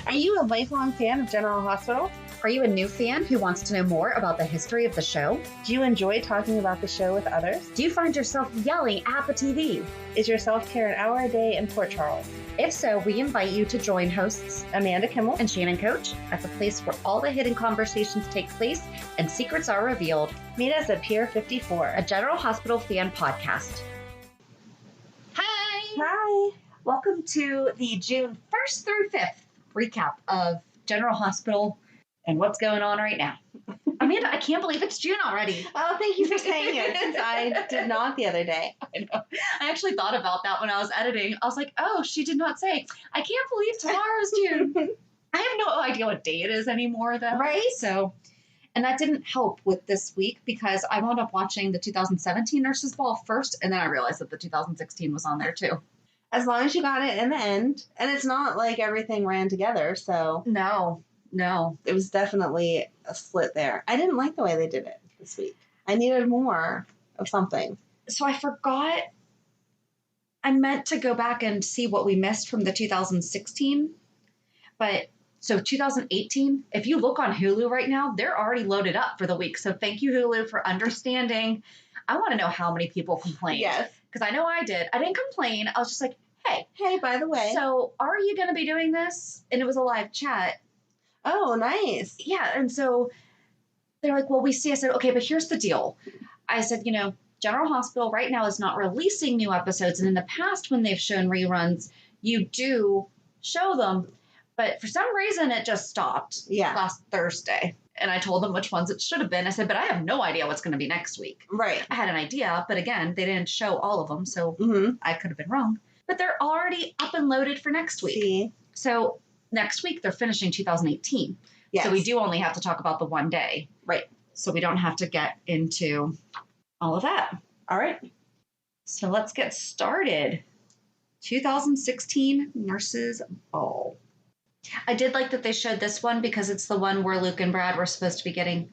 Are you a lifelong fan of General Hospital? Are you a new fan who wants to know more about the history of the show? Do you enjoy talking about the show with others? Do you find yourself yelling at the TV? Is your self-care an hour a day in Port Charles? If so, we invite you to join hosts Amanda and Shannon Coach at the place where all the hidden conversations take place and secrets are revealed. Meet us at Pier 54, a General Hospital fan podcast. Hi! Hi! Welcome to the June 1st through 5th recap of General Hospital and what's going on right now. Amanda, I can't believe it's June already. Oh, thank you for saying it, since I did not the other day. I know. I actually thought about that when I was editing. I was like, oh, she did not say. I can't believe tomorrow's June. I have no idea what day it is anymore, though. Right? So, and that didn't help with this week because I wound up watching the 2017 Nurses Ball first, and then I realized that the 2016 was on there, too. As long as you got it in the end. And it's not like everything ran together, so. No. It was definitely a split there. I didn't like the way they did it this week. I needed more of something. So I forgot. I meant to go back and see what we missed from the 2016. But so 2018, if you look on Hulu right now, they're already loaded up for the week. So thank you, Hulu, for understanding. I want to know how many people complained. Yes. Because I know I did. I didn't complain. I was just like, hey, by the way. So are you going to be doing this? And it was a live chat. Oh, nice. Yeah. And so they're like, well, we see. I said, okay, but here's the deal. I said, General Hospital right now is not releasing new episodes. And in the past, when they've shown reruns, you do show them. But for some reason, it just stopped last Thursday. And I told them which ones it should have been. I said, but I have no idea what's going to be next week. Right. I had an idea, but again, they didn't show all of them. So I could have been wrong. But they're already up and loaded for next week. See? So next week, they're finishing 2018. Yes. So we do only have to talk about the one day. Right. So we don't have to get into all of that. All right. So let's get started. 2016 Nurses Ball. I did like that they showed this one because it's the one where Luke and Brad were supposed to be getting.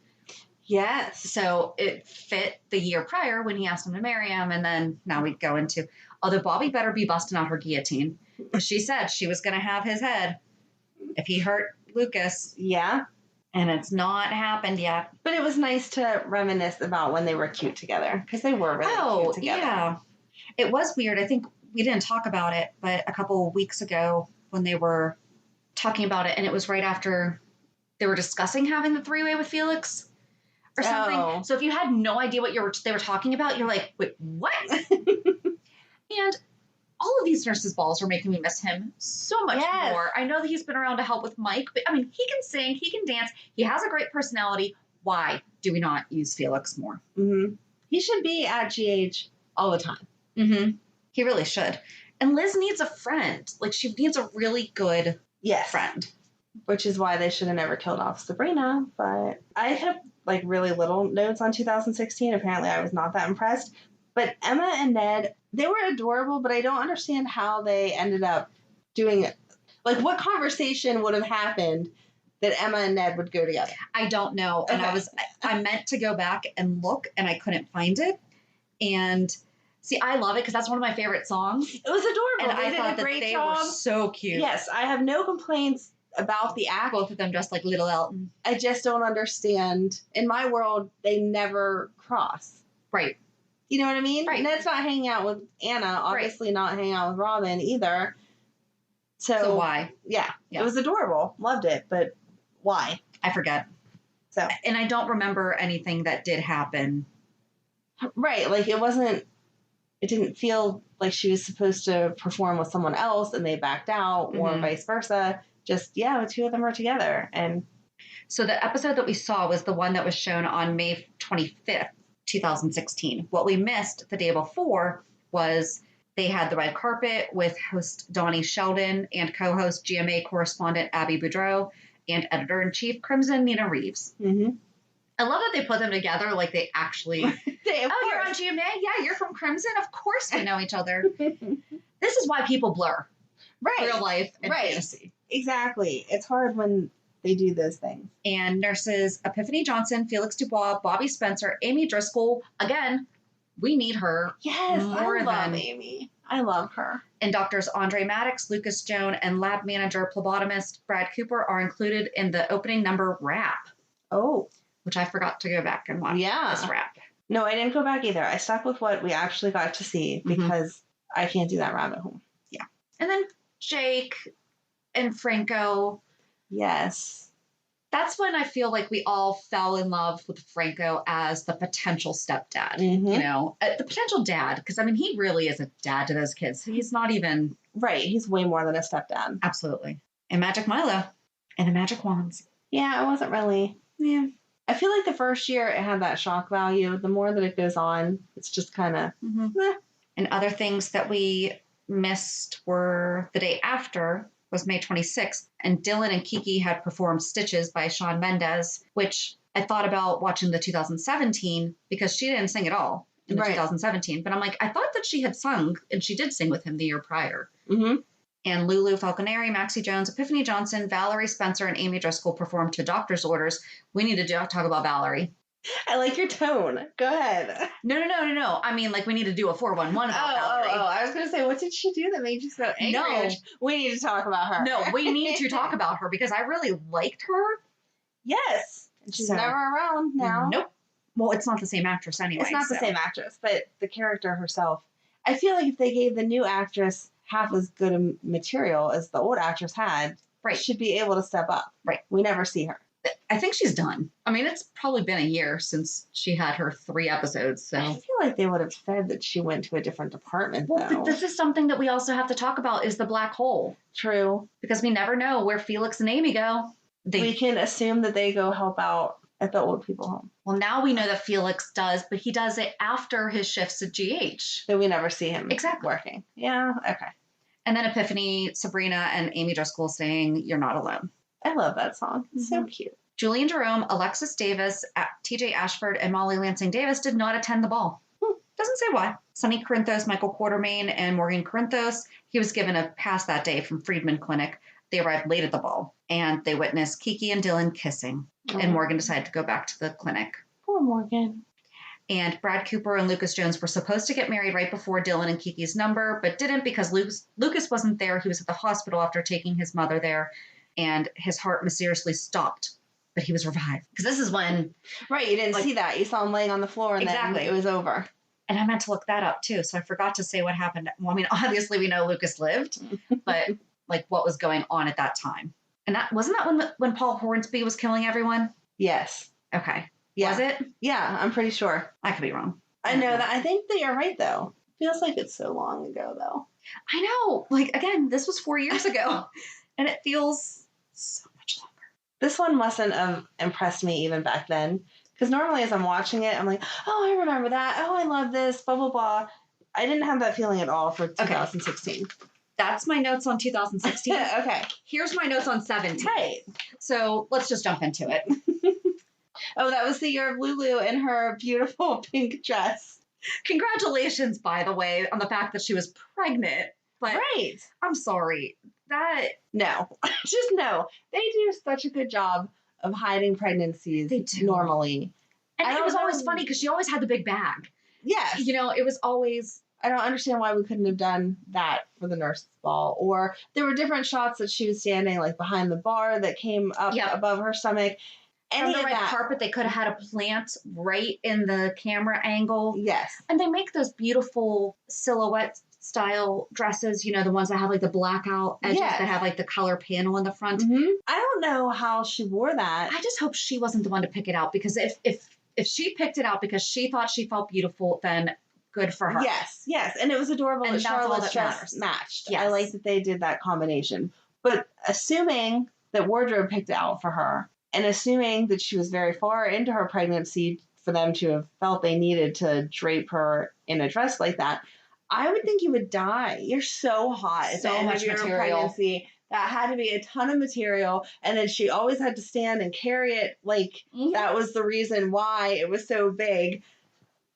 Yes. So it fit the year prior when he asked him to marry him. And then now we go into, although Bobby better be busting out her guillotine. She said she was going to have his head if he hurt Lucas. Yeah. And it's not happened yet. But it was nice to reminisce about when they were cute together. Because they were really cute together. Yeah. It was weird. I think we didn't talk about it, but a couple of weeks ago when they were talking about it, and it was right after they were discussing having the three-way with Felix or something. Oh. So if you had no idea what they were talking about, you're like, wait, what? And all of these Nurses Balls are making me miss him so much more. I know that he's been around to help with Mike, but I mean, he can sing, he can dance, he has a great personality. Why do we not use Felix more? Mm-hmm. He should be at GH all the time. Mm-hmm. He really should. And Liz needs a friend. Like, she needs a really good friend. Which is why they should have never killed off Sabrina. But I have, really little notes on 2016. Apparently, I was not that impressed. But Emma and Ned, they were adorable, but I don't understand how they ended up doing it. Like, what conversation would have happened that Emma and Ned would go together? I don't know. Okay. And I meant to go back and look, and I couldn't find it. And see, I love it because that's one of my favorite songs. It was adorable. And I thought that they were so cute. Yes, I have no complaints about the act. Both of them dressed like Little Elton. I just don't understand. In my world, they never cross. Right. You know what I mean? Right. Ned's not hanging out with Anna, obviously not hanging out with Robin either. So why? Yeah, it was adorable. Loved it, but why? I forget. So, and I don't remember anything that did happen. Right, it didn't feel like she was supposed to perform with someone else and they backed out or vice versa. Just, the two of them are together. And so the episode that we saw was the one that was shown on May 25th. 2016. What we missed the day before was they had the red carpet with host Donnie Sheldon and co-host GMA correspondent Abby Boudreau and editor-in-chief Crimson Nina Reeves. Mm-hmm. I love that they put them together like they actually... you're on GMA? Yeah, you're from Crimson? Of course we know each other. This is why people blur. Real life and fantasy. Exactly. It's hard when they do those things. And nurses Epiphany Johnson, Felix Dubois, Bobby Spencer, Amy Driscoll. Again, we need her. Yes, more I love than Amy. I love her. And doctors Andre Maddox, Lucas Jones, and lab manager phlebotomist Brad Cooper are included in the opening number Wrap. Oh. Which I forgot to go back and watch this Wrap. No, I didn't go back either. I stuck with what we actually got to see because I can't do that rabbit hole. Yeah. And then Jake and Franco. Yes. That's when I feel like we all fell in love with Franco as the potential stepdad, you know, the potential dad. Because, I mean, he really is a dad to those kids. He's not even... Right. He's way more than a stepdad. Absolutely. And Magic Milo. And the Magic Wands. Yeah, it wasn't really... Yeah. I feel like the first year it had that shock value. The more that it goes on, it's just kind of... And other things that we missed were the day after... was May 26th, and Dylan and Kiki had performed Stitches by Shawn Mendes, which I thought about watching the 2017 because she didn't sing at all in the 2017. But I'm like, I thought that she had sung, and she did sing with him the year prior. And Lulu Falconeri, Maxie Jones, Epiphany Johnson, Valerie Spencer, and Amy Driscoll performed to Doctor's Orders. We need to talk about Valerie. I like your tone. Go ahead. No. I mean, like, we need to do a 411 about Valerie. I was going to say, what did she do that made you so angry? No. We need to talk about her. No, we need to talk about her because I really liked her. Yes. She's never around now. Nope. Well, it's not the same actress anyway. It's not the same actress, but the character herself. I feel like if they gave the new actress half as good a material as the old actress had, should be able to step up. Right. We never see her. I think she's done. I mean, it's probably been a year since she had her 3 episodes. So I feel like they would have said that she went to a different department. Well, though. This is something that we also have to talk about is the black hole. True. Because we never know where Felix and Amy go. We can assume that they go help out at the old people home. Well, now we know that Felix does, but he does it after his shifts at GH. So we never see him working. Yeah, okay. And then Epiphany, Sabrina, and Amy Driscoll saying, "You're not alone." I love that song. It's so cute. Julian Jerome, Alexis Davis, TJ Ashford, and Molly Lansing Davis did not attend the ball. Doesn't say why. Sonny Corinthos, Michael Quartermain, and Morgan Corinthos, he was given a pass that day from Friedman Clinic. They arrived late at the ball, and they witnessed Kiki and Dylan kissing. And Morgan decided to go back to the clinic. Poor Morgan. And Brad Cooper and Lucas Jones were supposed to get married right before Dylan and Kiki's number, but didn't because Lucas wasn't there. He was at the hospital after taking his mother there, and his heart mysteriously stopped. But he was revived. Because this is when... Right, you didn't see that. You saw him laying on the floor and then it was over. And I meant to look that up too, so I forgot to say what happened. Well, I mean, obviously we know Lucas lived, but like what was going on at that time. And that wasn't that when Paul Hornsby was killing everyone? Yes. Okay. Yeah. Was it? Yeah, I'm pretty sure. I could be wrong. I know that. I think that you're right, though. Feels like it's so long ago, though. I know. Like, again, this was 4 years ago. And it feels so much longer. This one mustn't have impressed me even back then. Because normally as I'm watching it, I'm like, oh, I remember that. Oh, I love this, blah, blah, blah. I didn't have that feeling at all for 2016. Okay. That's my notes on 2016. Okay. Here's my notes on 17. Right. So let's just jump into it. Oh, that was the year of Lulu in her beautiful pink dress. Congratulations, by the way, on the fact that she was pregnant. But right. I'm sorry. No. Just no. They do such a good job of hiding pregnancies normally. And it was always funny because she always had the big bag. Yes. You know, it was always... I don't understand why we couldn't have done that for the nurse's ball. Or there were different shots that she was standing like behind the bar that came up above her stomach. On the red carpet, they could have had a plant right in the camera angle. Yes. And they make those beautiful silhouette style dresses, you know, the ones that have like the blackout edges that have like the color panel in the front. Mm-hmm. I don't know how she wore that. I just hope she wasn't the one to pick it out, because if she picked it out because she thought she felt beautiful, then good for her. Yes. And it was adorable that Charlotte's dress matched. Yes. I like that they did that combination. But assuming that wardrobe picked it out for her, and assuming that she was very far into her pregnancy for them to have felt they needed to drape her in a dress like that, I would think you would die. You're so hot. So much material. Pregnancy. That had to be a ton of material. And then she always had to stand and carry it like that was the reason why it was so big.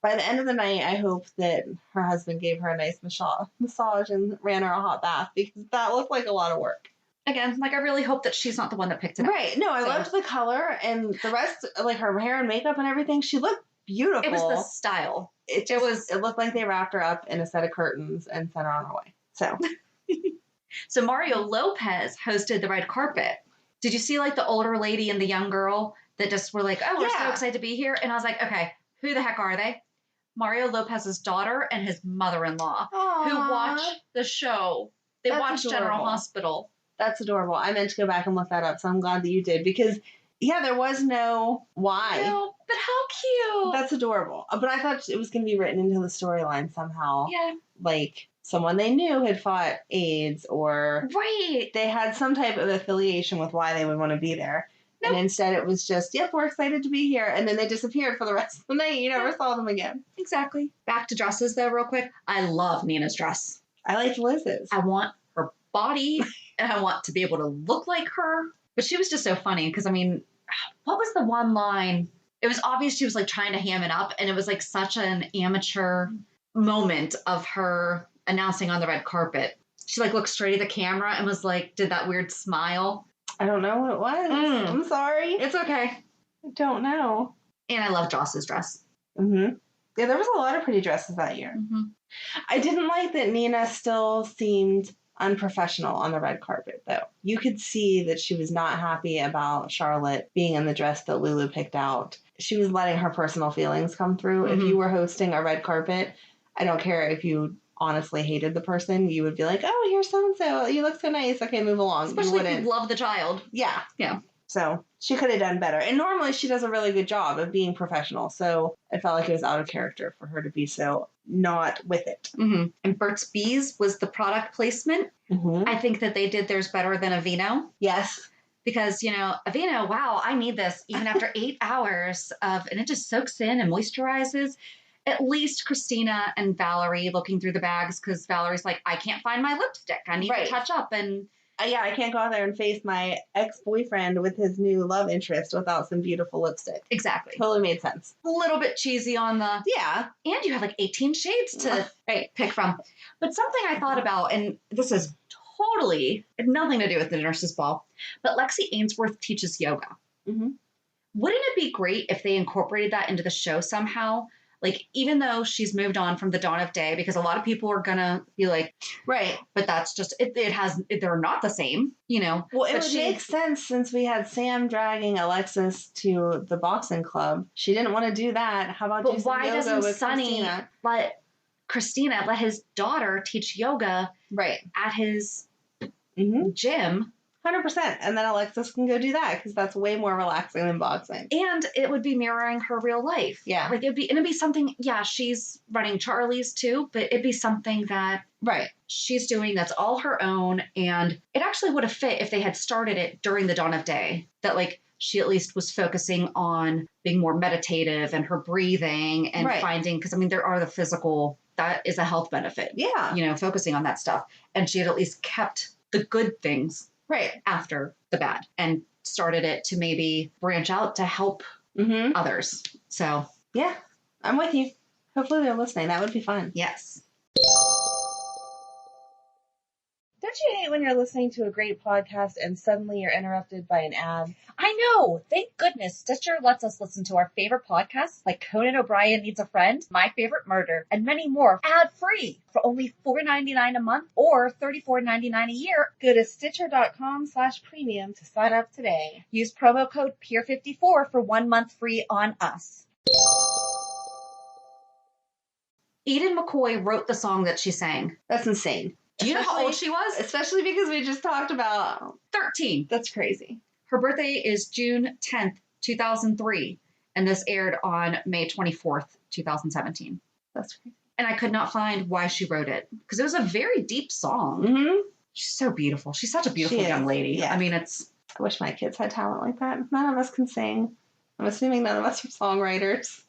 By the end of the night, I hope that her husband gave her a nice massage and ran her a hot bath, because that looked like a lot of work. Again, like, I really hope that she's not the one that picked it up. Right. No, I loved the color and the rest, like her hair and makeup and everything. She looked beautiful. It was the style. It looked like they wrapped her up in a set of curtains and sent her on her way. So Mario Lopez hosted the red carpet. Did you see like the older lady and the young girl that just were like, oh, we're so excited to be here? And I was like, okay, who the heck are they? Mario Lopez's daughter and his mother-in-law who watched the show. They watched General Hospital. That's adorable. I meant to go back and look that up, so I'm glad that you did because, there was no why. No, but how cute. That's adorable. But I thought it was going to be written into the storyline somehow. Yeah. Like someone they knew had fought AIDS or they had some type of affiliation with why they would want to be there. Nope. And instead it was just, we're excited to be here. And then they disappeared for the rest of the night. You never saw them again. Exactly. Back to dresses though, real quick. I love Nina's dress. I liked Liz's. I want her body and I want to be able to look like her. But she was just so funny because, I mean, what was the one line? It was obvious she was like trying to ham it up. And it was like such an amateur moment of her announcing on the red carpet. She like looked straight at the camera and was like, did that weird smile. I don't know what it was. I'm sorry. It's okay. I don't know. And I love Joss's dress. Mm-hmm. Yeah, there was a lot of pretty dresses that year. Mm-hmm. I didn't like that Nina still seemed unprofessional on the red carpet, though. You could see that she was not happy about Charlotte being in the dress that Lulu picked out. She was letting her personal feelings come through. Mm-hmm. If you were hosting a red carpet, I don't care if you honestly hated the person, you would be like, oh, here's so-and-so. You look so nice. Okay, move along. Especially if you love the child. Yeah. Yeah. So she could have done better. And normally she does a really good job of being professional. So I felt like it was out of character for her to be so not with it. Mm-hmm. And Burt's Bees was the product placement. Mm-hmm. I think that they did theirs better than Aveeno. Yes. Because, Aveeno, wow, I need this even after 8 hours and it just soaks in and moisturizes. At least Christina and Valerie looking through the bags because Valerie's like, I can't find my lipstick. I need to touch up. And I can't go out there and face my ex-boyfriend with his new love interest without some beautiful lipstick. Exactly. Totally made sense. A little bit cheesy on the... Yeah. And you have like 18 shades to pick from. But something I thought about, and this is totally nothing to do with the nurse's ball, but Lexi Ainsworth teaches yoga. Mm-hmm. Wouldn't it be great if they incorporated that into the show somehow? Like, even though she's moved on from the dawn of day, because a lot of people are going to be like, right, but that's just, they're not the same, Well, it would make sense since we had Sam dragging Alexis to the boxing club. She didn't want to do that. How about do some yoga with Christina? But why doesn't Sonny let his daughter teach yoga at his gym? 100%. And then Alexis can go do that because that's way more relaxing than boxing. And it would be mirroring her real life. Yeah. Like it'd be something, she's running Charlie's too, but it'd be something that she's doing that's all her own. And it actually would have fit if they had started it during the dawn of day. That like she at least was focusing on being more meditative and her breathing and finding, because there are the physical, that is a health benefit. Yeah. Focusing on that stuff. And she had at least kept the good things after the bad and started it to maybe branch out to help others. So, yeah, I'm with you. Hopefully they're listening. That would be fun. Yes. Don't you hate when you're listening to a great podcast and suddenly you're interrupted by an ad? I know! Thank goodness Stitcher lets us listen to our favorite podcasts like Conan O'Brien Needs a Friend, My Favorite Murder, and many more ad-free for only $4.99 a month or $34.99 a year. Go to Stitcher.com/premium to sign up today. Use promo code PEER54 for 1 month free on us. Eden McCoy wrote the song that she sang. That's insane. Do you know how old she was? Especially because we just talked about 13. That's crazy. Her birthday is June 10th, 2003, and this aired on May 24th, 2017. That's crazy. And I could not find why she wrote it because it was a very deep song. Mm-hmm. She's so beautiful. She's such a beautiful young lady. Yeah. I wish my kids had talent like that. None of us can sing. I'm assuming none of us are songwriters.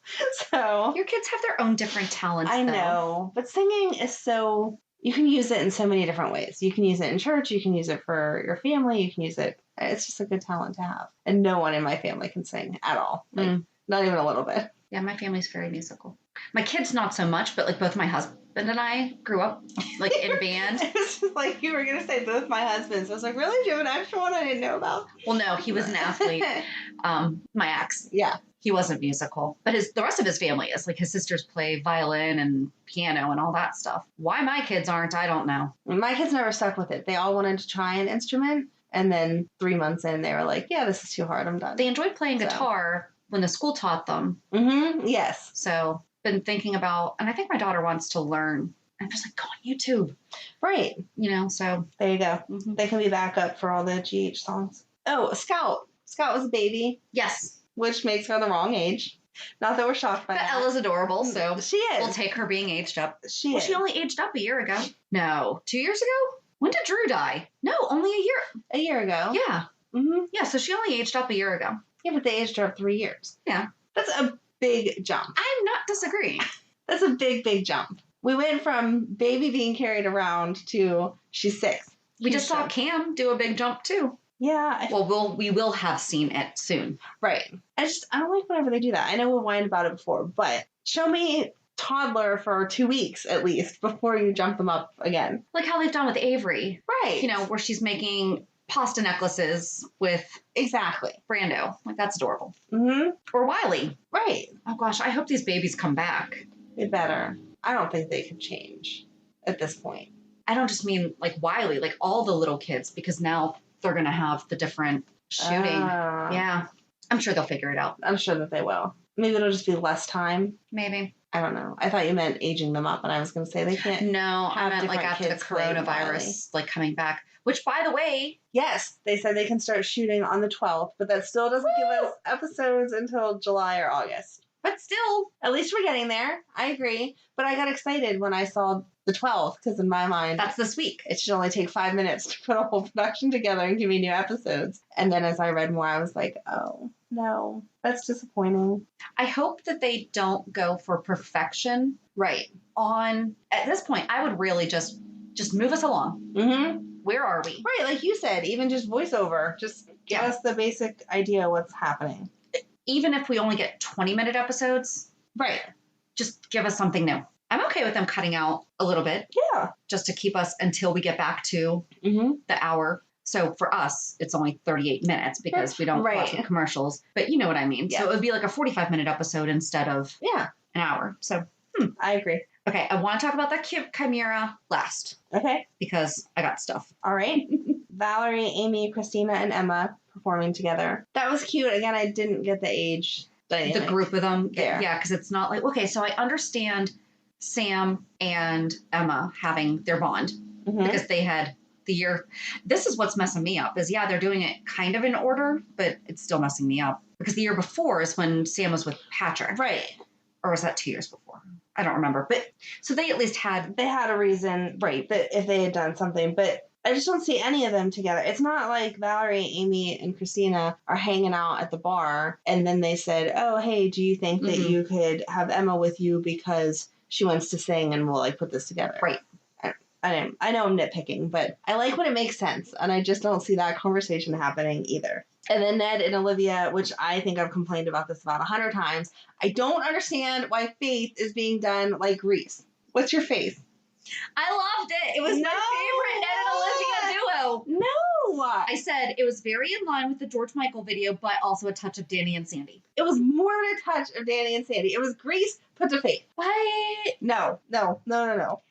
So your kids have their own different talents. I know, but singing is so... You can use it in so many different ways. You can use it in church. You can use it for your family. You can use it. It's just a good talent to have. And no one in my family can sing at all. Not even a little bit. Yeah, my family's very musical. My kids, not so much, but both my husband and I grew up in band. It's just like you were going to say both my husbands. I was like, really? Do you have an extra one I didn't know about? Well, no, he was an athlete. My ex. Yeah. He wasn't musical, but the rest of his family is. Like his sisters play violin and piano and all that stuff. Why my kids aren't, I don't know. My kids never stuck with it. They all wanted to try an instrument, and then 3 months in, they were like, yeah, this is too hard. I'm done. They enjoyed playing guitar when the school taught them. Mm-hmm. Yes. So been thinking about, and I think my daughter wants to learn. I'm just like, go on YouTube. Right. You know, so. There you go. Mm-hmm. They can be backup for all the GH songs. Oh, Scout. Scout was a baby. Yes. Which makes her the wrong age. Not that we're shocked by that. Ella's adorable, so she is. We'll take her being aged up. She only aged up a year ago. No, 2 years ago? When did Drew die? No, only a year. A year ago. Yeah. Mm-hmm. Yeah, so she only aged up a year ago. Yeah, but they aged her up 3 years. Yeah. That's a big jump. I'm not disagreeing. That's a big, big jump. We went from baby being carried around to she's 6. We just saw Cam do a big jump too. Yeah. Well, we will have seen it soon. Right. I don't like whenever they do that. I know we whined about it before, but show me toddler for 2 weeks at least before you jump them up again. Like how they've done with Avery. Right. You know, where she's making pasta necklaces with exactly Brando. Like that's adorable. Mm-hmm. Or Wiley. Right. Oh gosh, I hope these babies come back. They better. I don't think they could change at this point. I don't just mean like Wiley, like all the little kids, because now they're going to have the different shooting. Yeah. I'm sure they'll figure it out. I'm sure that they will. Maybe it'll just be less time. Maybe. I don't know. I thought you meant aging them up, and I was going to say they can't. No, I meant like after the coronavirus, like coming back. Which, by the way. Yes, they said they can start shooting on the 12th, but that still doesn't give us episodes until July or August. But still, at least we're getting there. I agree. But I got excited when I saw the 12th, because in my mind, that's this week. It should only take 5 minutes to put a whole production together and give me new episodes. And then as I read more, I was like, oh, no, that's disappointing. I hope that they don't go for perfection. Right. At this point, I would really just move us along. Mm-hmm. Where are we? Right, like you said, even just voiceover. Just give us the basic idea of what's happening. Even if we only get 20-minute episodes. Right. Just give us something new. I'm okay with them cutting out a little bit. Yeah. Just to keep us until we get back to the hour. So for us, it's only 38 minutes because we don't watch the commercials. But you know what I mean. Yes. So it would be like a 45-minute episode instead of an hour. So I agree. Okay, I want to talk about that Chimera last. Okay. Because I got stuff. All right. Valerie, Amy, Christina, and Emma performing together. That was cute. Again, I didn't get the age dynamic. The group of them. There. Yeah, because it's not like, okay, so I understand Sam and Emma having their bond because they had the year. This is what's messing me up is, they're doing it kind of in order, but it's still messing me up because the year before is when Sam was with Patrick. Right. Or was that 2 years before? I don't remember. But so they at least had. They had a reason. Right. That if they had done something, but I just don't see any of them together. It's not like Valerie, Amy, and Christina are hanging out at the bar and then they said, oh, hey, do you think that you could have Emma with you because she wants to sing and we'll like put this together? Right. I know I'm nitpicking, but I like when it makes sense. And I just don't see that conversation happening either. And then Ned and Olivia, which I think I've complained about this about 100 times. I don't understand why Faith is being done like Grease. What's your face? I loved it. It was my favorite Ned and Olivia duo. No. I said it was very in line with the George Michael video, but also a touch of Danny and Sandy. It was more than a touch of Danny and Sandy. It was Grease put to Faith. What? No.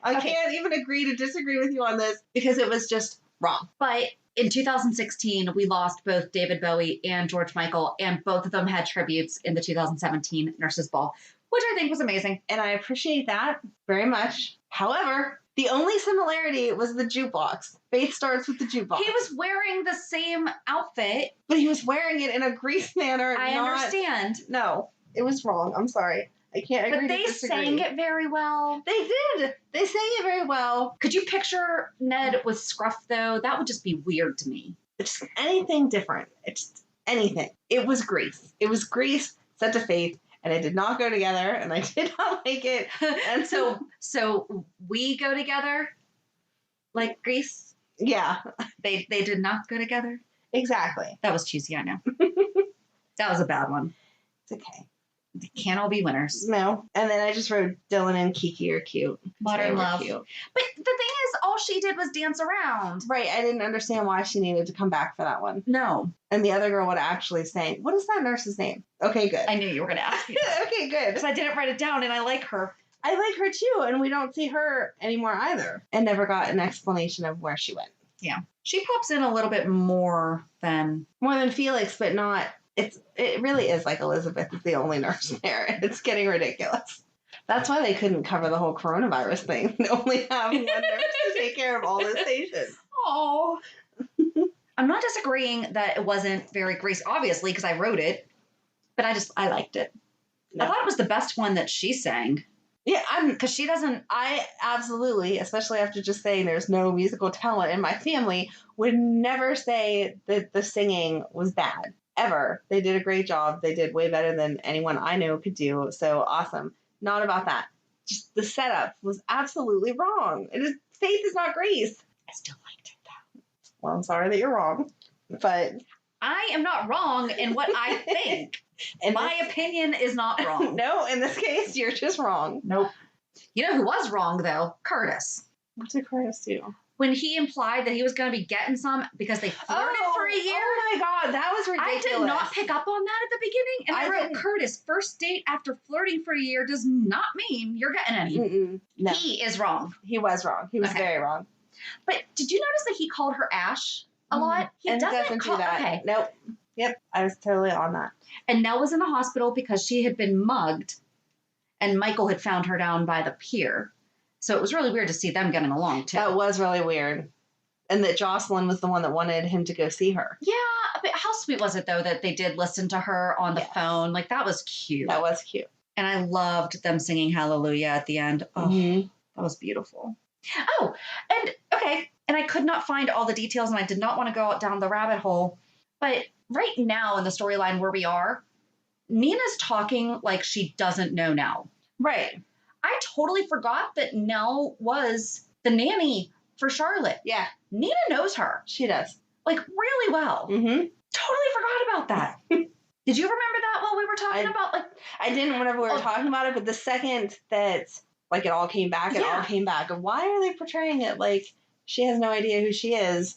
I can't even agree to disagree with you on this because it was just wrong. But in 2016, we lost both David Bowie and George Michael, and both of them had tributes in the 2017 Nurses Ball, which I think was amazing. And I appreciate that very much. However, the only similarity was the jukebox. Faith starts with the jukebox. He was wearing the same outfit. But he was wearing it in a Grease manner. I understand. No, it was wrong. I'm sorry. I can't agree to disagree. But they sang it very well. They did. They sang it very well. Could you picture Ned with scruff, though? That would just be weird to me. It's anything different. It's anything. It was Grease. It was Grease set to Faith. And it did not go together, and I did not like it. And so we go together like Grease? Yeah. They did not go together? Exactly. That was cheesy, I know. That was a bad one. It's okay. They can't all be winners. No. And then I just wrote Dylan and Kiki are cute. Modern love. Cute. But the thing is, all she did was dance around. Right. I didn't understand why she needed to come back for that one. No. And the other girl would actually say, what is that nurse's name? Okay, good. I knew you were going to ask me that. Okay, good. Because I didn't write it down, and I like her. I like her too, and we don't see her anymore either. And never got an explanation of where she went. Yeah. She pops in a little bit more than Felix, but not. It really is like Elizabeth is the only nurse there, and it's getting ridiculous. That's why they couldn't cover the whole coronavirus thing. They only have one nurse to take care of all those patients. Oh. I'm not disagreeing that it wasn't very Grace, obviously, because I wrote it, but I liked it. No. I thought it was the best one that she sang. Yeah, because she doesn't. I absolutely, especially after just saying there's no musical talent in my family, would never say that the singing was bad. Ever. They did a great job. They did way better than anyone I know could do. So awesome. Not about that. Just the setup was absolutely wrong. Faith is not Grace. I still liked it though. Well, I'm sorry that you're wrong, but I am not wrong in what I think. My opinion is not wrong. No, in this case, you're just wrong. Nope. You know who was wrong though? Curtis. What did Curtis do? When he implied that he was going to be getting some because they flirted for a year. Oh my God, that was ridiculous. I did not pick up on that at the beginning. And I wrote, Curtis, first date after flirting for a year does not mean you're getting any. No. He is wrong. He was wrong. He was very wrong. But did you notice that he called her Ash a lot? He doesn't do that. Okay. Nope. Yep. I was totally on that. And Nell was in the hospital because she had been mugged and Michael had found her down by the pier. So it was really weird to see them getting along too. That was really weird. And that Jocelyn was the one that wanted him to go see her. Yeah, but how sweet was it though that they did listen to her on the phone? Like that was cute. That was cute. And I loved them singing Hallelujah at the end. Oh, that was beautiful. Oh, and okay. And I could not find all the details and I did not want to go down the rabbit hole. But right now in the storyline where we are, Nina's talking like she doesn't know Nell. Right. I totally forgot that Nell was the nanny for Charlotte. Yeah. Nina knows her. She does. Like really well. Mm-hmm. Totally forgot about that. Did you remember that while we were talking about like? I didn't whenever we were talking about it, but the second that like it all came back, it all came back. And why are they portraying it like she has no idea who she is?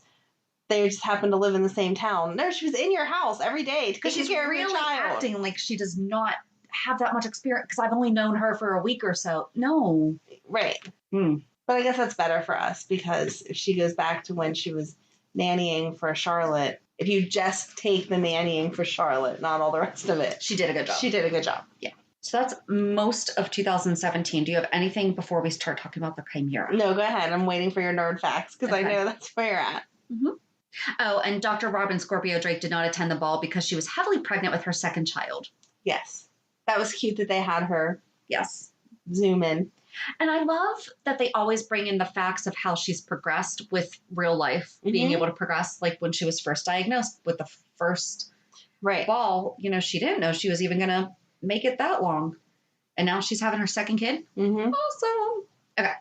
They just happen to live in the same town. No, she was in your house every day to take care of your child. Acting like she does not have that much experience because I've only known her for a week or so. No. Right. But I guess that's better for us because if she goes back to when she was nannying for Charlotte, if you just take the nannying for Charlotte, not all the rest of it. She did a good job. She did a good job. Yeah. So that's most of 2017. Do you have anything before we start talking about the Chimera? No, go ahead. I'm waiting for your nerd facts because I know that's where you're at. Mm-hmm. Oh, and Dr. Robin Scorpio Drake did not attend the ball because she was heavily pregnant with her second child. Yes. That was cute that they had her. Yes. Zoom in. And I love that they always bring in the facts of how she's progressed with real life, being able to progress. Like when she was first diagnosed with the first ball, you know, she didn't know she was even going to make it that long. And now she's having her second kid. Awesome. Okay.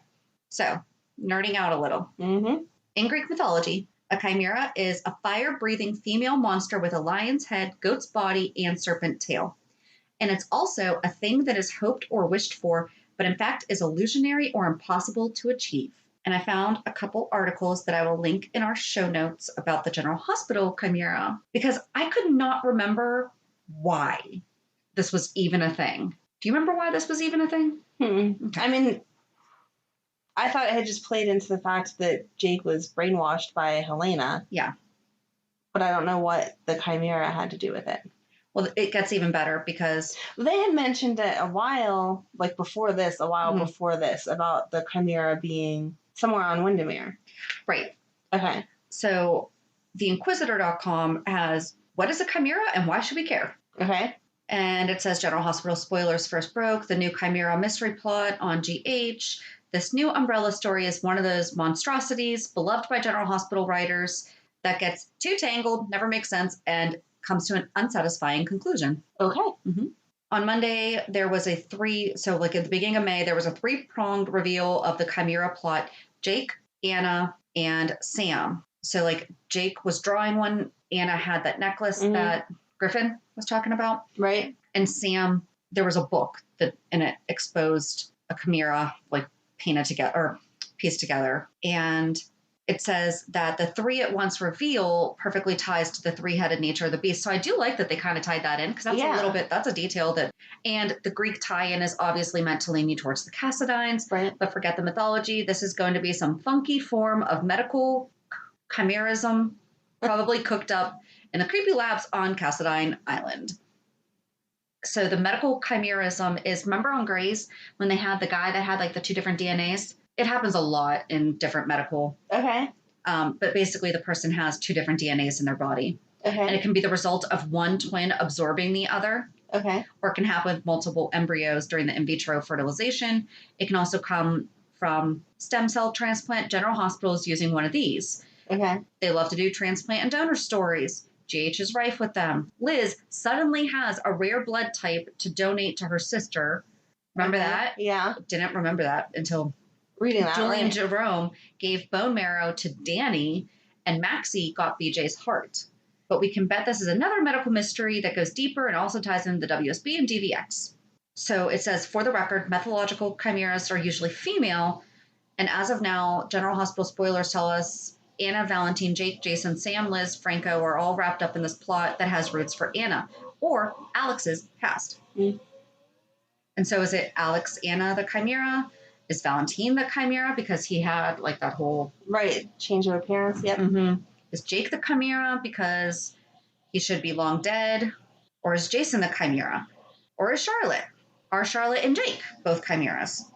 So nerding out a little. In Greek mythology, a chimera is a fire-breathing female monster with a lion's head, goat's body, and serpent tail. And it's also a thing that is hoped or wished for, but in fact is illusionary or impossible to achieve. And I found a couple articles that I will link in our show notes about the General Hospital Chimera, because I could not remember why this was even a thing. Do you remember why this was even a thing? Okay. I mean, I thought it had just played into the fact that Jake was brainwashed by Helena. Yeah. But I don't know what the Chimera had to do with it. Well, it gets even better because they had mentioned it a while before this, about the Chimera being somewhere on Windermere. Right. Okay. So theinquisitor.com has, what is a Chimera and why should we care? Okay. And it says General Hospital spoilers first broke, the new Chimera mystery plot on GH. This new umbrella story is one of those monstrosities beloved by General Hospital writers that gets too tangled, never makes sense, and comes to an unsatisfying conclusion. Okay. On Monday, there was at the beginning of May, there was a 3-pronged reveal of the Chimera plot. Jake, Anna, and Sam. So Jake was drawing one. Anna had that necklace that Griffin was talking about. Right. And Sam there was a book and it exposed a chimera like painted together or pieced together. And it says that the 3 at once reveal perfectly ties to the 3-headed nature of the beast. So I do like that they kind of tied that in because that's a detail and the Greek tie-in is obviously meant to lean you towards the Cassidines, Right. but forget the mythology. This is going to be some funky form of medical chimerism, probably cooked up in the creepy labs on Cassidine Island. So the medical chimerism is, remember on Grey's when they had the guy that had like the 2 different DNAs? It happens a lot in different medical. Okay. But basically the person has 2 different DNAs in their body. Okay. And it can be the result of one twin absorbing the other. Okay. Or it can happen with multiple embryos during the in vitro fertilization. It can also come from stem cell transplant. General Hospital is using one of these. Okay. They love to do transplant and donor stories. GH is rife with them. Liz suddenly has a rare blood type to donate to her sister. Remember that? Yeah. Didn't remember that until Reading that. Julian Right. Jerome gave bone marrow to Danny, and Maxie got BJ's heart. But we can bet this is another medical mystery that goes deeper and also ties into the WSB and DVX. So it says, for the record, methodological chimeras are usually female, and as of now, General Hospital spoilers tell us Anna, Valentin, Jake, Jason, Sam, Liz, Franco are all wrapped up in this plot that has roots for Anna, or Alex's past. Mm. And so is it Alex, Anna, the chimera? Is Valentin the chimera because he had like that whole... Right. Change of appearance. Yep. Mm-hmm. Is Jake the chimera because he should be long dead? Or is Jason the chimera? Or is Charlotte? Are Charlotte and Jake both chimeras?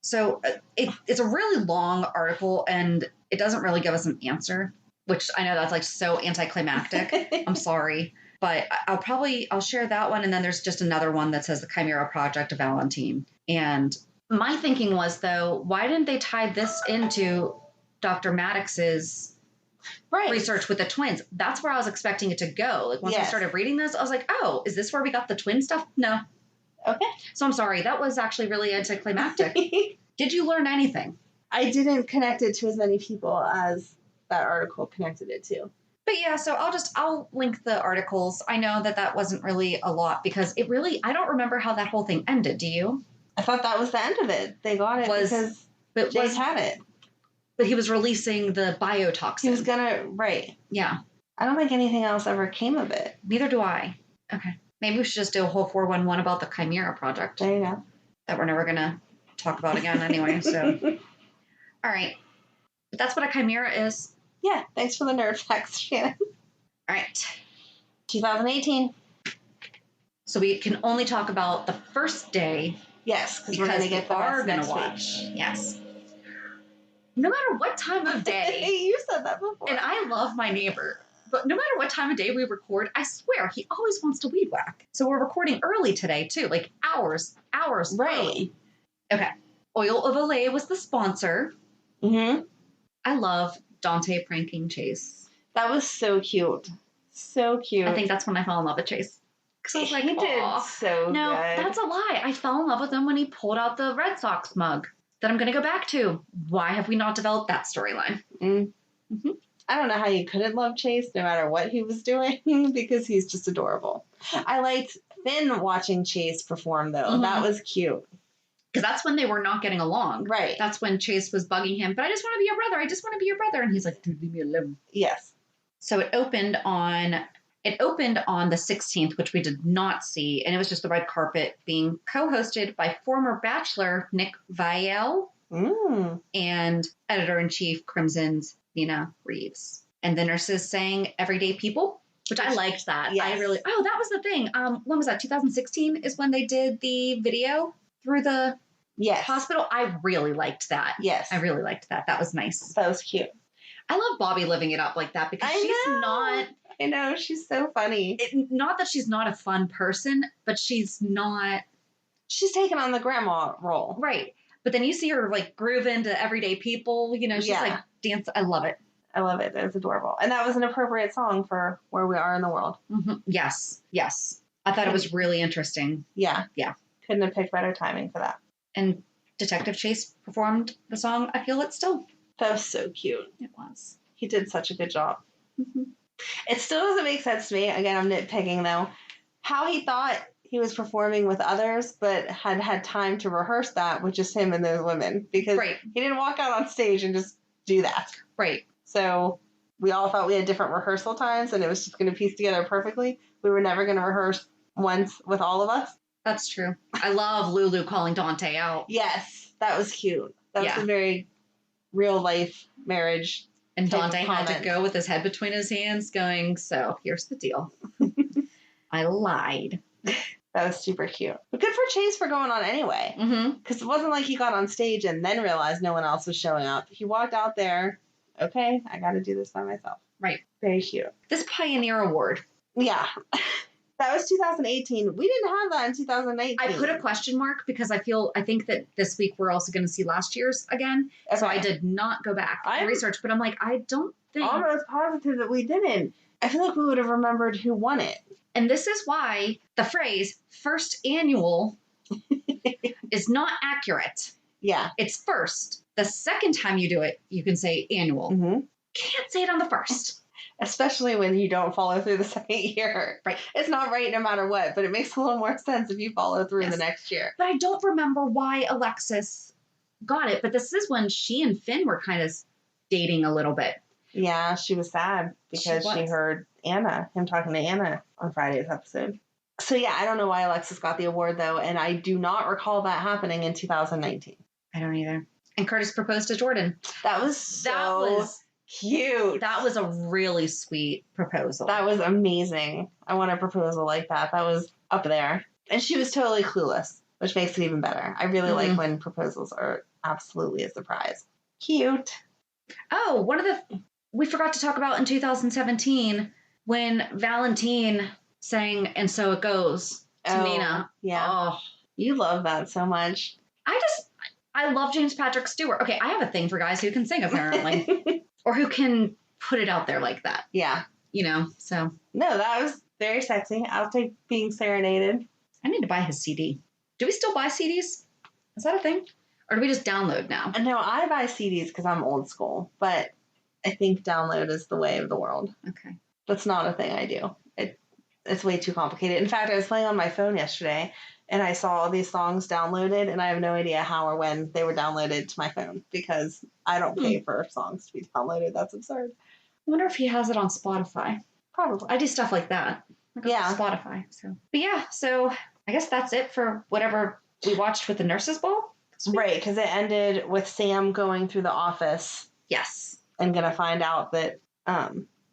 So it's a really long article and it doesn't really give us an answer, which I know that's like so anticlimactic. I'm sorry. But I'll share that one. And then there's just another one that says the Chimera Project of Valentin. And my thinking was, though, why didn't they tie this into Dr. Maddox's research with the twins? That's where I was expecting it to go. Like once I started reading this, I was like, oh, is this where we got the twin stuff? No. Okay. So I'm sorry. That was actually really anticlimactic. Did you learn anything? I didn't connect it to as many people as that article connected it to. But yeah, so I'll link the articles. I know that wasn't really a lot because I don't remember how that whole thing ended. Do you? I thought that was the end of it. They got it because Jake had it. But he was releasing the biotoxin. He was gonna, right. Yeah. I don't think anything else ever came of it. Neither do I. Okay. Maybe we should just do a whole 411 about the Chimera Project. There you go. That we're never going to talk about again anyway, so. All right. But that's what a chimera is. Yeah. Thanks for the nerd facts, Shannon. All right. 2018. So we can only talk about the first day. Yes, because we're going to get the rest next watch. week. Yes. No matter what time of day. You said that before. And I love my neighbor. But no matter what time of day we record, I swear he always wants to weed whack. So we're recording early today too, like hours right. early. Okay. Oil of Olay was the sponsor. Mm-hmm. I love Dante pranking Chase. That was so cute. So cute. I think that's when I fell in love with Chase. Because I was like, he did so no, good. that's a lie. I fell in love with him when he pulled out the Red Sox mug that I'm going to go back to. Why have we not developed that storyline? Mm-hmm. I don't know how you couldn't love Chase no matter what he was doing because he's just adorable. I liked Finn watching Chase perform though. Mm-hmm. That was cute. Because that's when they were not getting along. Right. That's when Chase was bugging him. But I just want to be your brother. I just want to be your brother. And he's like, dude, leave me alone. Yes. So it opened on the 16th, which we did not see. And it was just the red carpet being co-hosted by former Bachelor Nick Viall and editor-in-chief Crimson's Nina Reeves. And the nurses sang Everyday People, which I liked that. Yes. That was the thing. When was that? 2016 is when they did the video through the hospital. I really liked that. Yes. I really liked that. That was nice. That was cute. I love Bobby living it up like that because I know. She's so funny. Not that she's not a fun person, but she's taking on the grandma role. Right. But then you see her like groove into Everyday People, she's like dance. I love it. I love it. It's adorable. And that was an appropriate song for where we are in the world. Mm-hmm. Yes. Yes. I thought it was really interesting. Yeah. Yeah. Couldn't have picked better timing for that. And Detective Chase performed the song I Feel It Still. That was so cute. It was. He did such a good job. Mm-hmm. It still doesn't make sense to me. Again, I'm nitpicking though. How he thought he was performing with others, but had time to rehearse that with just him and those women, because he didn't walk out on stage and just do that. Right. So we all thought we had different rehearsal times and it was just going to piece together perfectly. We were never going to rehearse once with all of us. That's true. I love Lulu calling Dante out. Yes, that was cute. That was a very real life marriage. And Dante had to go with his head between his hands going, so here's the deal. I lied. That was super cute. But good for Chase for going on anyway. Because it wasn't like he got on stage and then realized no one else was showing up. He walked out there, okay, I got to do this by myself. Right. Very cute. This Pioneer Award. Yeah. That was 2018. We didn't have that in 2019. I put a question mark because I think that this week we're also going to see last year's again. Okay. So I did not go back and research, but I'm like, I don't think. Almost positive that we didn't. I feel like we would have remembered who won it. And this is why the phrase first annual is not accurate. Yeah. It's first. The second time you do it, you can say annual. Can't say it on the first. Especially when you don't follow through the second year. Right. It's not right no matter what, but it makes a little more sense if you follow through the next year. But I don't remember why Alexis got it. But this is when she and Finn were kind of dating a little bit. Yeah, she was sad because she heard him talking to Anna on Friday's episode. So yeah, I don't know why Alexis got the award though, and I do not recall that happening in 2019. I don't either. And Curtis proposed to Jordan. That was cute. That was a really sweet proposal. That was amazing. I want a proposal like that. That was up there. And she was totally clueless, which makes it even better. I really like when proposals are absolutely a surprise. Cute. Oh, we forgot to talk about in 2017 when Valentin sang And So It Goes to Nina. Yeah. Oh, you love that so much. I love James Patrick Stewart. Okay, I have a thing for guys who can sing, apparently. Or who can put it out there like that. Yeah. So. No, that was very sexy. I'll take being serenaded. I need to buy his CD. Do we still buy CDs? Is that a thing? Or do we just download now? No, I buy CDs because I'm old school. But I think download is the way of the world. Okay. That's not a thing I do. It's way too complicated. In fact, I was playing on my phone yesterday, and I saw all these songs downloaded, and I have no idea how or when they were downloaded to my phone because I don't pay for songs to be downloaded. That's absurd. I wonder if he has it on Spotify. Probably. I do stuff like that. Spotify. But yeah, so I guess that's it for whatever we watched with the nurses' ball. Right, because it ended with Sam going through the office. Yes. And going to find out that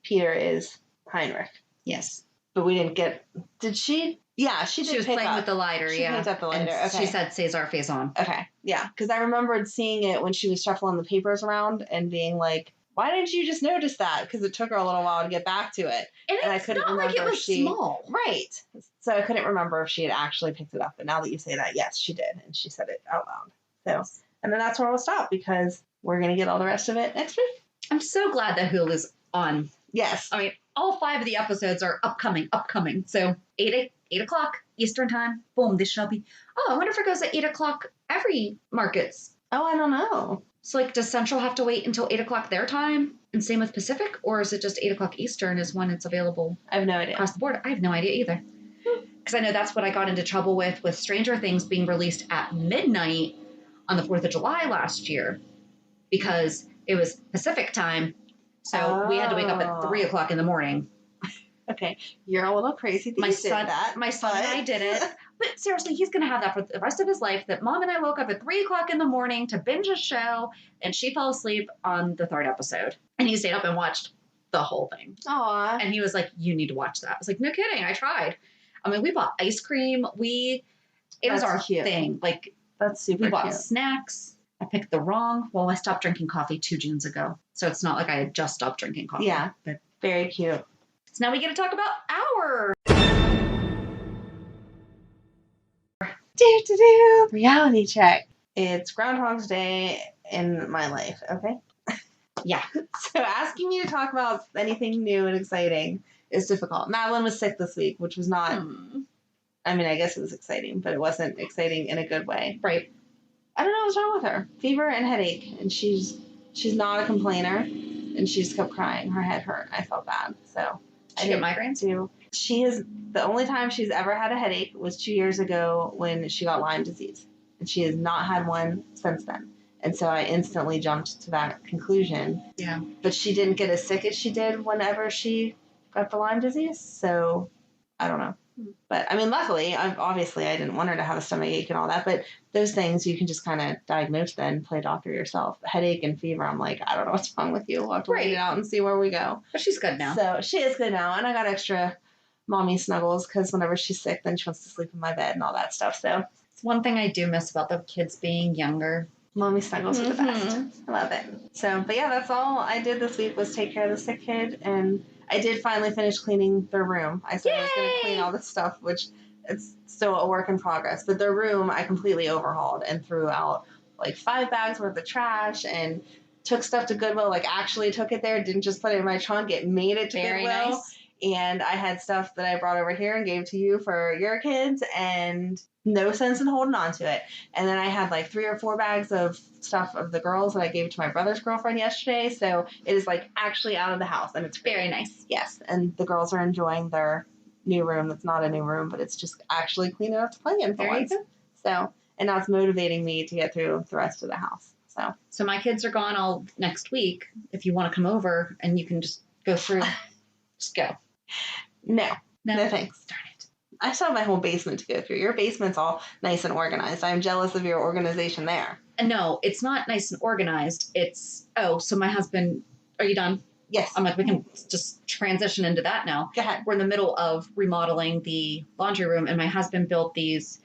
Peter is Heinrich. Yes. But we didn't get... Did she... Yeah, she did. She was playing with the lighter, She picked up the lighter. And okay. she said Cesar face on. Okay, yeah. Because I remembered seeing it when she was shuffling the papers around and being like, why didn't you just notice that? Because it took her a little while to get back to it. And I couldn't remember like it was small. Right. So I couldn't remember if she had actually picked it up. But now that you say that, yes, she did. And she said it out loud. So, and then that's where we'll stop because we're going to get all the rest of it next week. I'm so glad that Hulu's on. Yes. I mean, all 5 of the episodes are upcoming. So 8 o'clock Eastern time. Boom, this shall be. Oh, I wonder if it goes at 8 o'clock every markets. Oh, I don't know. So like, does Central have to wait until 8 o'clock their time? And same with Pacific? Or is it just 8 o'clock Eastern is when it's available? I have no idea. Across the board? I have no idea either. Because I know that's what I got into trouble with Stranger Things being released at midnight on the 4th of July last year. Because it was Pacific time. So we had to wake up at 3 o'clock in the morning. Okay. You're a little crazy that you did that. My son and I did it. But seriously, he's going to have that for the rest of his life, that Mom and I woke up at 3 o'clock in the morning to binge a show, and she fell asleep on the 3rd episode. And he stayed up and watched the whole thing. Aw. And he was like, you need to watch that. I was like, no kidding. I tried. I mean, we bought ice cream. It was our thing. Like, that's super We bought cute. Snacks. I picked I stopped drinking coffee 2 Junes ago. So it's not like I had just stopped drinking coffee. Yeah. But very cute. So now we get to talk about our reality check. It's Groundhog's Day in my life, okay? Yeah. So asking me to talk about anything new and exciting is difficult. Madeline was sick this week, which was not, I mean, I guess it was exciting, but it wasn't exciting in a good way. Right. I don't know what's wrong with her. Fever and headache. And she's not a complainer. And she just kept crying. Her head hurt. I felt bad. So She get migraines? Too. She has, the only time she's ever had a headache was 2 years ago when she got Lyme disease. And she has not had one since then. And so I instantly jumped to that conclusion. Yeah. But she didn't get as sick as she did whenever she got the Lyme disease. So I don't know. But I mean, luckily, obviously I didn't want her to have a stomach ache and all that. But those things you can just kind of diagnose then, play doctor yourself. Headache and fever, I'm like, I don't know what's wrong with you. We'll have to wait it out and see where we go. But she's good now. So she is good now. And I got extra mommy snuggles because whenever she's sick, then she wants to sleep in my bed and all that stuff. So it's one thing I do miss about the kids being younger. Mommy snuggles are the best. I love it. So, but yeah, that's all I did this week was take care of the sick kid. And I did finally finish cleaning their room. I said I was going to clean all this stuff, which it's still a work in progress. But their room, I completely overhauled and threw out like 5 bags worth of trash and took stuff to Goodwill, like actually took it there, didn't just put it in my trunk, it made it to Very Goodwill. nice. And I had stuff that I brought over here and gave to you for your kids, and no sense in holding on to it. And then I had like 3 or 4 bags of stuff of the girls that I gave to my brother's girlfriend yesterday. So it is like actually out of the house, and it's Very nice. Yes, and the girls are enjoying their new room. That's not a new room, but it's just actually clean enough to play in for once. So, and now it's motivating me to get through the rest of the house. So my kids are gone all next week. If you want to come over and you can just go through, just go. No thanks. Darn it. I still have my whole basement to go through. Your basement's all nice and organized. I'm jealous of your organization there. No, it's not nice and organized. It's, so my husband, are you done? Yes. I'm like, we can just transition into that now. Go ahead. We're in the middle of remodeling the laundry room, and my husband built these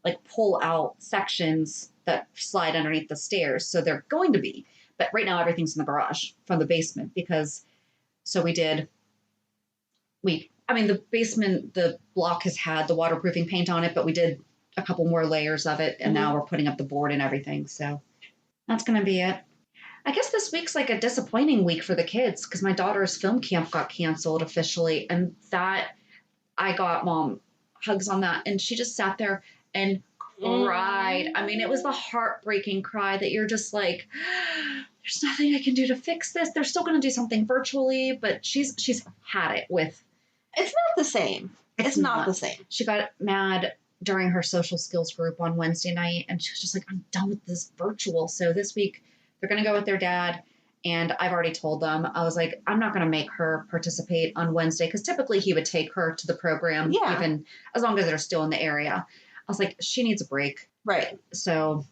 like pull out sections that slide underneath the stairs. So they're going to be, but right now everything's in the garage from the basement because, so the basement, the block has had the waterproofing paint on it, but we did a couple more layers of it, and now we're putting up the board and everything. So that's going to be it. I guess this week's like a disappointing week for the kids because my daughter's film camp got canceled officially, and that I got mom hugs on that, and she just sat there and cried. I mean, it was the heartbreaking cry that you're just like, there's nothing I can do to fix this. They're still going to do something virtually, but she's had it with. It's not the same. It's not the same. She got mad during her social skills group on Wednesday night, and she was just like, I'm done with this virtual. So this week they're going to go with their dad. And I've already told them, I was like, I'm not going to make her participate on Wednesday because typically he would take her to the program, even as long as they're still in the area. I was like, she needs a break. Right. So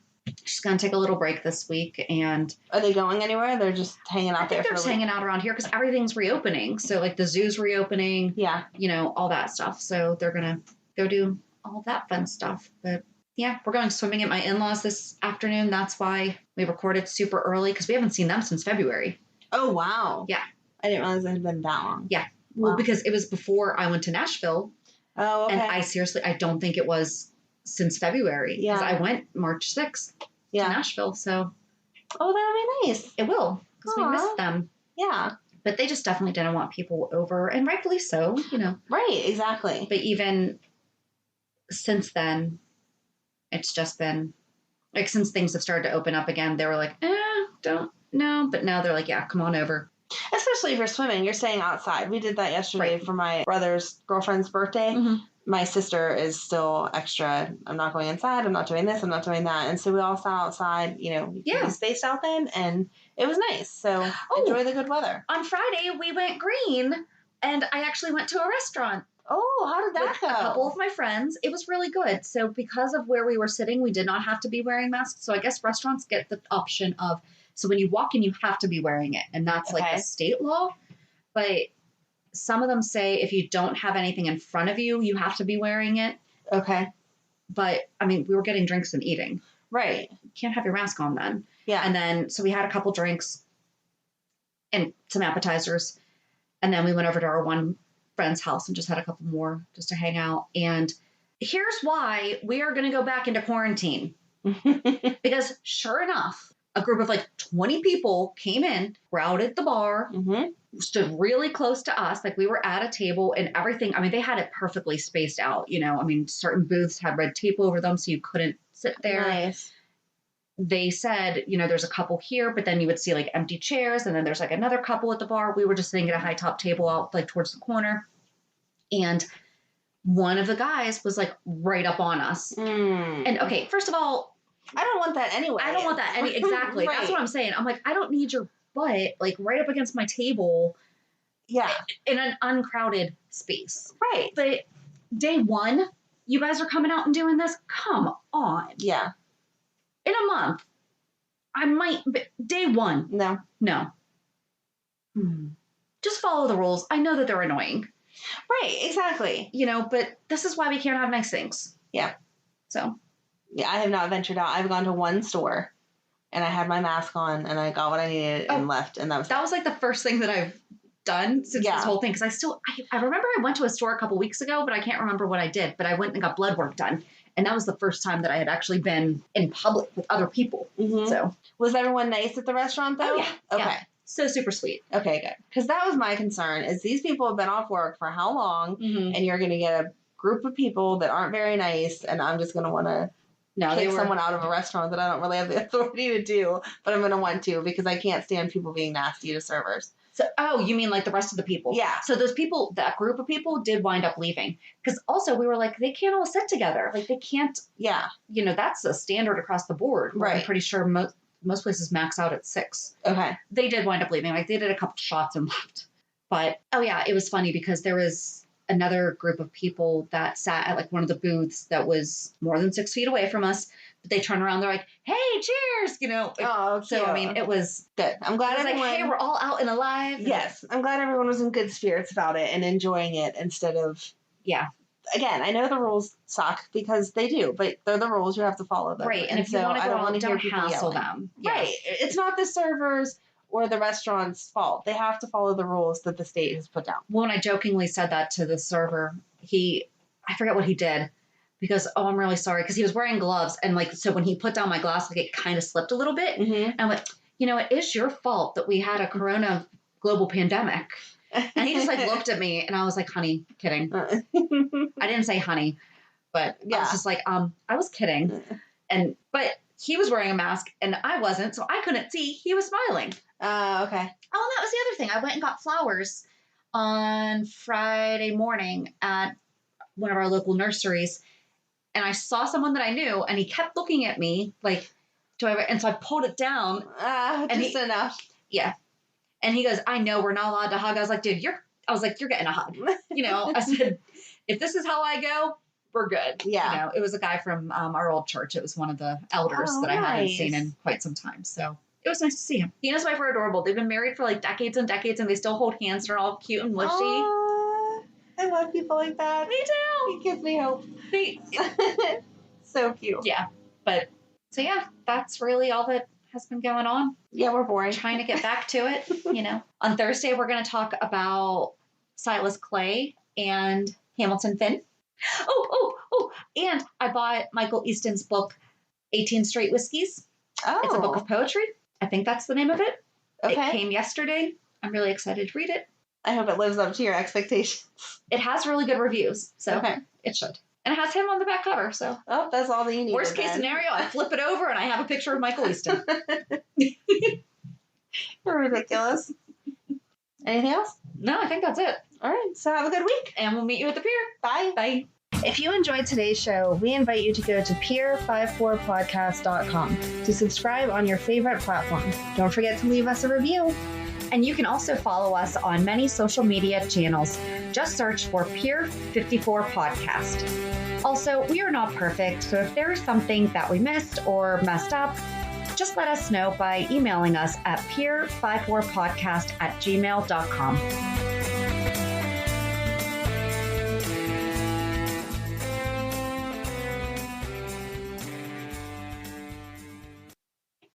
she's going to take a little break this week. And are they going anywhere? They're just hanging out there. They're just hanging out around here because everything's reopening. So like the zoo's reopening. Yeah. All that stuff. So they're going to go do all that fun stuff. But yeah, we're going swimming at my in-laws this afternoon. That's why we recorded super early because we haven't seen them since February. Oh, wow. Yeah. I didn't realize it had been that long. Yeah. Well, because it was before I went to Nashville. Oh, okay. And I don't think it was since February. Yeah. Because I went March 6th to Nashville. So. Oh, that'll be nice. It will. Because we missed them. Yeah. But they just definitely didn't want people over. And rightfully so, Right, exactly. But even since then, it's just been, like, since things have started to open up again, they were like, don't know. But now they're like, yeah, come on over. Especially if you're swimming, you're staying outside. We did that yesterday for my brother's girlfriend's birthday. Mm-hmm. My sister is still extra. I'm not going inside. I'm not doing this. I'm not doing that. And so we all sat outside, we spaced out then, and it was nice. So enjoy the good weather. On Friday, we went green, and I actually went to a restaurant. Oh, how did that go? A couple of my friends. It was really good. So because of where we were sitting, we did not have to be wearing masks. So I guess restaurants get the option of, so when you walk in, you have to be wearing it. And that's like the state law. But some of them say if you don't have anything in front of you, you have to be wearing it. Okay. But I mean, we were getting drinks and eating. Right. You can't have your mask on then. Yeah. And then, so we had a couple drinks and some appetizers. And then we went over to our one friend's house and just had a couple more just to hang out. And here's why we are going to go back into quarantine. Because sure enough, a group of like 20 people came in, crowded the bar, stood really close to us. Like we were at a table and everything. I mean, they had it perfectly spaced out, I mean, certain booths had red tape over them so you couldn't sit there. Nice. they said, there's a couple here, but then you would see like empty chairs, and then there's like another couple at the bar. We were just sitting at a high top table out like towards the corner, and one of the guys was like right up on us. And okay, first of all, I don't want that anyway. I don't want that exactly. Right. That's what I'm saying. I'm like, I don't need your butt like right up against my table. Yeah. In an uncrowded space. Right. But day one, you guys are coming out and doing this? Come on. Yeah. In a month, I might, but day one. No. Just follow the rules. I know that they're annoying. Right, exactly. But this is why we can't have nice things. Yeah. So. Yeah, I have not ventured out. I've gone to one store and I had my mask on and I got what I needed and left. And that was like the first thing that I've done since this whole thing. Because I remember I went to a store a couple weeks ago, but I can't remember what I did. But I went and got blood work done. And that was the first time that I had actually been in public with other people. Mm-hmm. So. Was everyone nice at the restaurant though? Oh, yeah. Okay. Yeah. So super sweet. Okay, good. Because that was my concern is these people have been off work for how long? Mm-hmm. And you're going to get a group of people that aren't very nice. And I'm just going to want to kick someone out of a restaurant that I don't really have the authority to do. But I'm going to want to because I can't stand people being nasty to servers. So, you mean like the rest of the people? Yeah. So those people, that group of people did wind up leaving. Because also we were like, they can't all sit together. Like they can't. Yeah. That's a standard across the board. Right. I'm pretty sure most places max out at 6. Okay. They did wind up leaving. Like they did a couple shots and left. But, it was funny because there was another group of people that sat at like one of the booths that was more than 6 feet away from us. But they turn around, they're like, hey, cheers, Oh, so, it was good. I'm glad everyone... like, hey, we're all out and alive. Yes. I'm glad everyone was in good spirits about it and enjoying it instead of... Yeah. Again, I know the rules suck because they do, but they're the rules. You have to follow them. Right. And if you want to go out, don't hassle them. Yes. Right. It's not the servers or the restaurant's fault. They have to follow the rules that the state has put down. When I jokingly said that to the server, I forget what he did. Because, I'm really sorry. Because he was wearing gloves. And, so when he put down my glass, it kind of slipped a little bit. Mm-hmm. And I'm like, it is your fault that we had a corona global pandemic. And he just, looked at me. And I was like, honey, kidding. I didn't say honey. But I was just like, I was kidding. But he was wearing a mask. And I wasn't. So I couldn't see. He was smiling. Okay. Oh, and that was the other thing. I went and got flowers on Friday morning at one of our local nurseries. And I saw someone that I knew, and he kept looking at me like, and so I pulled it down. Just enough. Yeah. And he goes, I know we're not allowed to hug. I was like, dude, you're getting a hug. I said, if this is how I go, we're good. Yeah. It was a guy from our old church. It was one of the elders that I hadn't seen in quite some time. So it was nice to see him. He and his wife are adorable. They've been married for decades and decades, and they still hold hands. They're all cute and mushy. I love people like that. Me too. It gives me hope. So cute. Yeah. But, so yeah, that's really all that has been going on. Yeah, we're boring. Trying to get back to it, On Thursday, we're going to talk about Silas Clay and Hamilton Finn. Oh, and I bought Michael Easton's book, 18 Straight Whiskeys. Oh. It's a book of poetry. I think that's the name of it. Okay. It came yesterday. I'm really excited to read it. I hope it lives up to your expectations. It has really good reviews, so it should. And it has him on the back cover, so. Oh, that's all that you need. Worst case scenario, I flip it over and I have a picture of Michael Easton. You're ridiculous. Anything else? No, I think that's it. All right, so have a good week. And we'll meet you at the pier. Bye. Bye. If you enjoyed today's show, we invite you to go to peer54podcast.com to subscribe on your favorite platform. Don't forget to leave us a review. And you can also follow us on many social media channels. Just search for Peer54 Podcast. Also, we are not perfect, so if there is something that we missed or messed up, just let us know by emailing us at peer54podcast@gmail.com.